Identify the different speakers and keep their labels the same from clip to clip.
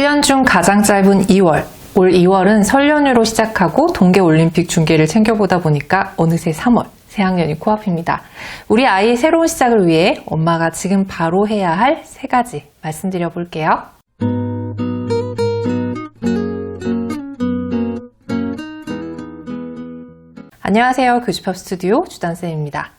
Speaker 1: 1년 중 가장 짧은 2월. 올 2월은 설 연휴로 시작하고 동계올림픽 중계를 챙겨보다 보니까 어느새 3월, 새학년이 코앞입니다. 우리 아이의 새로운 시작을 위해 엄마가 지금 바로 해야 할 3가지 말씀드려 볼게요. 안녕하세요. 교집합 스튜디오 주단쌤입니다.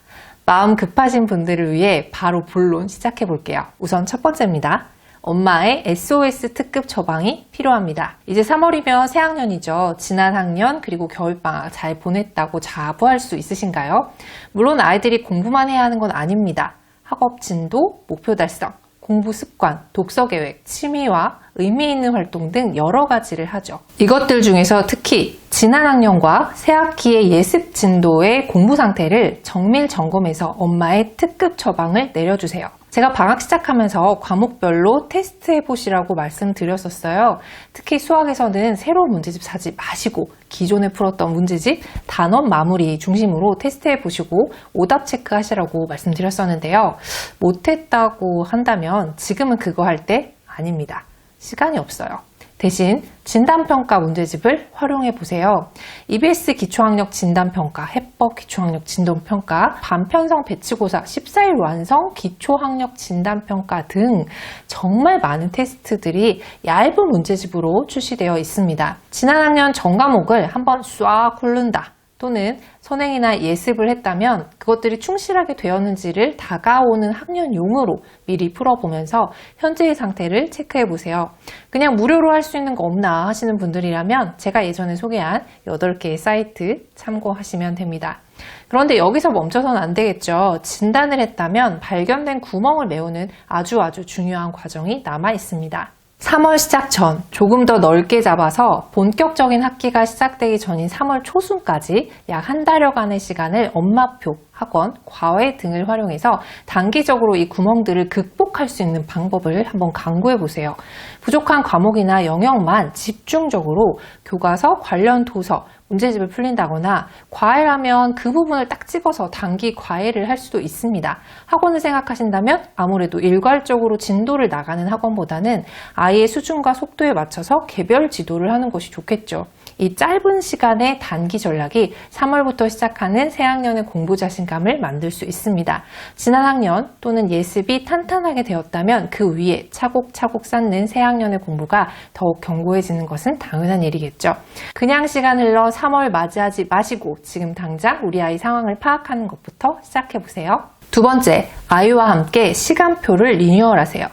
Speaker 1: 마음 급하신 분들을 위해 바로 본론 시작해 볼게요. 우선 첫 번째입니다. 엄마의 SOS 특급 처방이 필요합니다. 이제 3월이면 새학년이죠. 지난 학년 그리고 겨울방학 잘 보냈다고 자부할 수 있으신가요? 물론 아이들이 공부만 해야 하는 건 아닙니다. 학업 진도, 목표 달성, 공부 습관, 독서 계획, 취미와 의미 있는 활동 등 여러 가지를 하죠. 이것들 중에서 특히 지난 학년과 새 학기의 예습 진도의 공부 상태를 정밀 점검해서 엄마의 특급 처방을 내려주세요. 제가 방학 시작하면서 과목별로 테스트해 보시라고 말씀드렸었어요. 특히 수학에서는 새로운 문제집 사지 마시고 기존에 풀었던 문제집 단원 마무리 중심으로 테스트해 보시고 오답 체크하시라고 말씀드렸었는데요. 못했다고 한다면 지금은 그거 할 때 아닙니다. 시간이 없어요. 대신 진단평가 문제집을 활용해 보세요. EBS 기초학력 진단평가, 해법 기초학력 진단평가, 반편성 배치고사, 14일 완성 기초학력 진단평가 등 정말 많은 테스트들이 얇은 문제집으로 출시되어 있습니다. 지난 학년 전 과목을 한번 쏴 훑는다. 또는 선행이나 예습을 했다면 그것들이 충실하게 되었는지를 다가오는 학년용으로 미리 풀어보면서 현재의 상태를 체크해보세요. 그냥 무료로 할 수 있는 거 없나 하시는 분들이라면 제가 예전에 소개한 8개의 사이트 참고하시면 됩니다. 그런데 여기서 멈춰서는 안 되겠죠. 진단을 했다면 발견된 구멍을 메우는 아주 중요한 과정이 남아 있습니다. 3월 시작 전 조금 더 넓게 잡아서 본격적인 학기가 시작되기 전인 3월 초순까지 약 한 달여간의 시간을 엄마표, 학원, 과외 등을 활용해서 단기적으로 이 구멍들을 극복할 수 있는 방법을 한번 강구해 보세요. 부족한 과목이나 영역만 집중적으로 교과서 관련 도서, 문제집을 풀린다거나 과외를 하면 그 부분을 딱 집어서 단기 과외를 할 수도 있습니다. 학원을 생각하신다면 아무래도 일괄적으로 진도를 나가는 학원보다는 아이의 수준과 속도에 맞춰서 개별 지도를 하는 것이 좋겠죠. 이 짧은 시간의 단기 전략이 3월부터 시작하는 새학년의 공부 자신감을 만들 수 있습니다. 지난 학년 또는 예습이 탄탄하게 되었다면 그 위에 차곡차곡 쌓는 새학년의 공부가 더욱 견고해지는 것은 당연한 일이겠죠. 그냥 시간 흘러 3월 맞이하지 마시고 지금 당장 우리 아이 상황을 파악하는 것부터 시작해보세요. 두 번째, 아이와 함께 시간표를 리뉴얼하세요.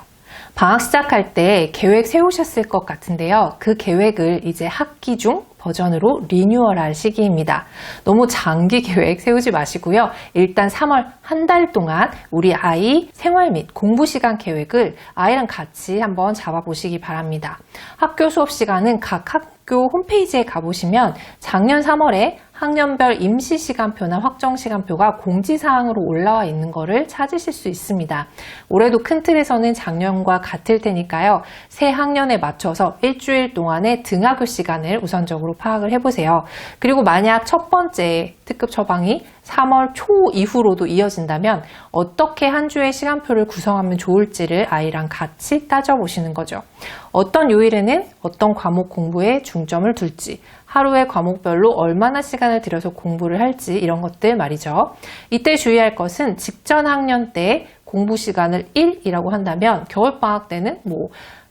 Speaker 1: 방학 시작할 때 계획 세우셨을 것 같은데요. 그 계획을 이제 학기 중 버전으로 리뉴얼할 시기입니다. 너무 장기 계획 세우지 마시고요. 일단 3월 한 달 동안 우리 아이 생활 및 공부 시간 계획을 아이랑 같이 한번 잡아보시기 바랍니다. 학교 수업 시간은 각 학교 홈페이지에 가보시면 작년 3월에 학년별 임시 시간표나 확정 시간표가 공지사항으로 올라와 있는 것을 찾으실 수 있습니다. 올해도 큰 틀에서는 작년과 같을 테니까요. 새 학년에 맞춰서 일주일 동안의 등하교 시간을 우선적으로 파악을 해보세요. 그리고 만약 첫 번째 특급 처방이 3월 초 이후로도 이어진다면 어떻게 한 주의 시간표를 구성하면 좋을지를 아이랑 같이 따져보시는 거죠. 어떤 요일에는 어떤 과목 공부에 중점을 둘지, 하루의 과목별로 얼마나 시간을 들여서 공부를 할지 이런 것들 말이죠. 이때 주의할 것은 직전 학년 때 공부 시간을 1이라고 한다면 겨울방학 때는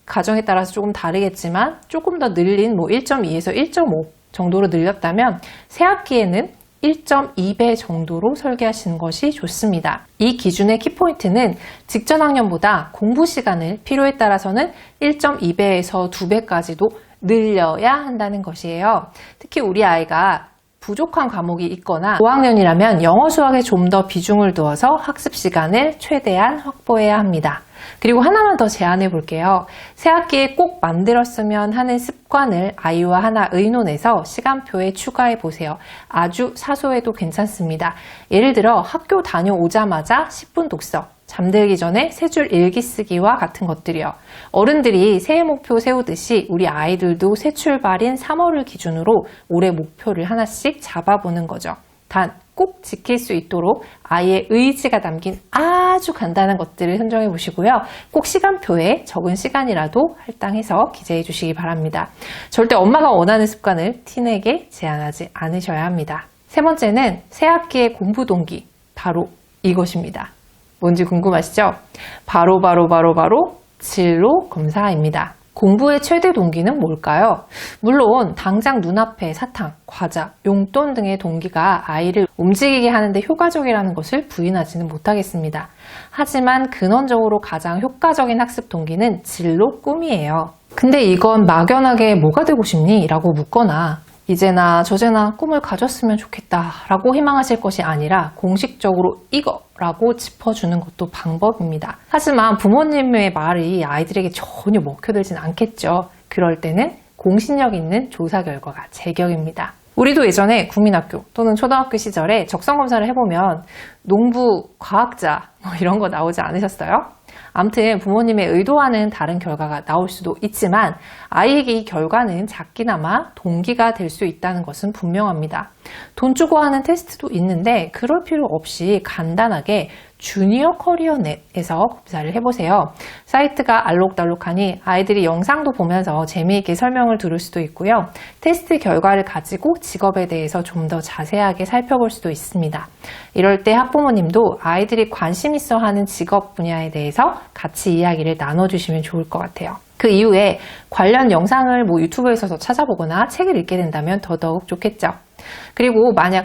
Speaker 1: 가정에 따라서 조금 다르겠지만 조금 더 늘린 1.2에서 1.5 정도로 늘렸다면 새 학기에는 1.2배 정도로 설계하시는 것이 좋습니다. 이 기준의 키포인트는 직전 학년보다 공부 시간을 필요에 따라서는 1.2배에서 2배까지도 늘려야 한다는 것이에요. 특히 우리 아이가 부족한 과목이 있거나 5학년이라면 영어 수학에 좀 더 비중을 두어서 학습 시간을 최대한 확보해야 합니다. 그리고 하나만 더 제안해 볼게요. 새 학기에 꼭 만들었으면 하는 습관을 아이와 하나 의논해서 시간표에 추가해 보세요. 아주 사소해도 괜찮습니다. 예를 들어 학교 다녀오자마자 10분 독서, 잠들기 전에 세 줄 일기 쓰기와 같은 것들이요. 어른들이 새해 목표 세우듯이 우리 아이들도 새 출발인 3월을 기준으로 올해 목표를 하나씩 잡아보는 거죠. 단 꼭 지킬 수 있도록 아이의 의지가 담긴 아주 간단한 것들을 선정해 보시고요. 꼭 시간표에 적은 시간이라도 할당해서 기재해 주시기 바랍니다. 절대 엄마가 원하는 습관을 틴에게 제한하지 않으셔야 합니다. 세 번째는 새 학기의 공부 동기, 바로 이것입니다. 뭔지 궁금하시죠? 바로 진로 검사입니다. 공부의 최대 동기는 뭘까요? 물론 당장 눈앞에 사탕, 과자, 용돈 등의 동기가 아이를 움직이게 하는데 효과적이라는 것을 부인하지는 못하겠습니다. 하지만 근원적으로 가장 효과적인 학습 동기는 진로 꿈이에요. 근데 이건 막연하게 뭐가 되고 싶니? 라고 묻거나 이제나 저제나 꿈을 가졌으면 좋겠다 라고 희망하실 것이 아니라 공식적으로 이거라고 짚어주는 것도 방법입니다. 하지만 부모님의 말이 아이들에게 전혀 먹혀들진 않겠죠. 그럴 때는 공신력 있는 조사 결과가 제격입니다. 우리도 예전에 국민학교 또는 초등학교 시절에 적성검사를 해보면 농부, 과학자 이런 거 나오지 않으셨어요? 아무튼 부모님의 의도와는 다른 결과가 나올 수도 있지만 아이에게 이 결과는 작게나마 동기가 될 수 있다는 것은 분명합니다. 돈 주고 하는 테스트도 있는데 그럴 필요 없이 간단하게 주니어 커리어넷에서 검사를 해보세요. 사이트가 알록달록하니 아이들이 영상도 보면서 재미있게 설명을 들을 수도 있고요. 테스트 결과를 가지고 직업에 대해서 좀 더 자세하게 살펴볼 수도 있습니다. 이럴 때 학부모님도 아이들이 관심 있어 하는 직업 분야에 대해서 같이 이야기를 나눠주시면 좋을 것 같아요. 그 이후에 관련 영상을 유튜브에서 찾아보거나 책을 읽게 된다면 더더욱 좋겠죠. 그리고 만약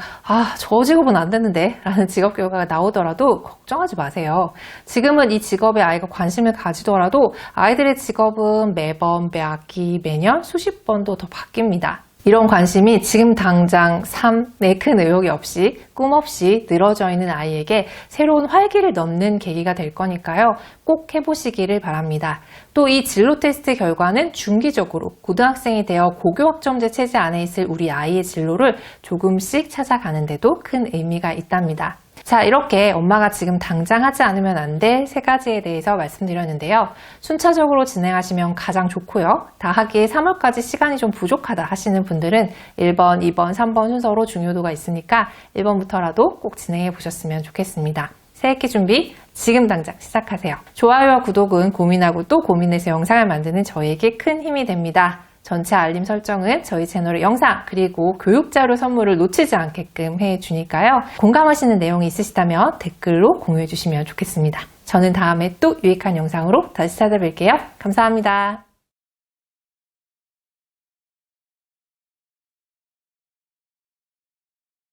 Speaker 1: 저 직업은 안 됐는데 라는 직업 결과가 나오더라도 걱정하지 마세요. 지금은 이 직업에 아이가 관심을 가지더라도 아이들의 직업은 매번, 매학기, 매년 수십 번도 더 바뀝니다. 이런 관심이 지금 당장 삶에 큰 의욕이 없이 꿈 없이 늘어져 있는 아이에게 새로운 활기를 넣는 계기가 될 거니까요. 꼭 해보시기를 바랍니다. 또 이 진로 테스트 결과는 중기적으로 고등학생이 되어 고교학점제 체제 안에 있을 우리 아이의 진로를 조금씩 찾아가는 데도 큰 의미가 있답니다. 자, 이렇게 엄마가 지금 당장 하지 않으면 안 될 3가지에 대해서 말씀드렸는데요. 순차적으로 진행하시면 가장 좋고요. 다 하기에 3월까지 시간이 좀 부족하다 하시는 분들은 1번, 2번, 3번 순서로 중요도가 있으니까 1번부터라도 꼭 진행해 보셨으면 좋겠습니다. 새학기 준비 지금 당장 시작하세요. 좋아요와 구독은 고민하고 또 고민해서 영상을 만드는 저희에게 큰 힘이 됩니다. 전체 알림 설정은 저희 채널의 영상 그리고 교육자료 선물을 놓치지 않게끔 해주니까요. 공감하시는 내용이 있으시다면 댓글로 공유해 주시면 좋겠습니다. 저는 다음에 또 유익한 영상으로 다시 찾아뵐게요. 감사합니다.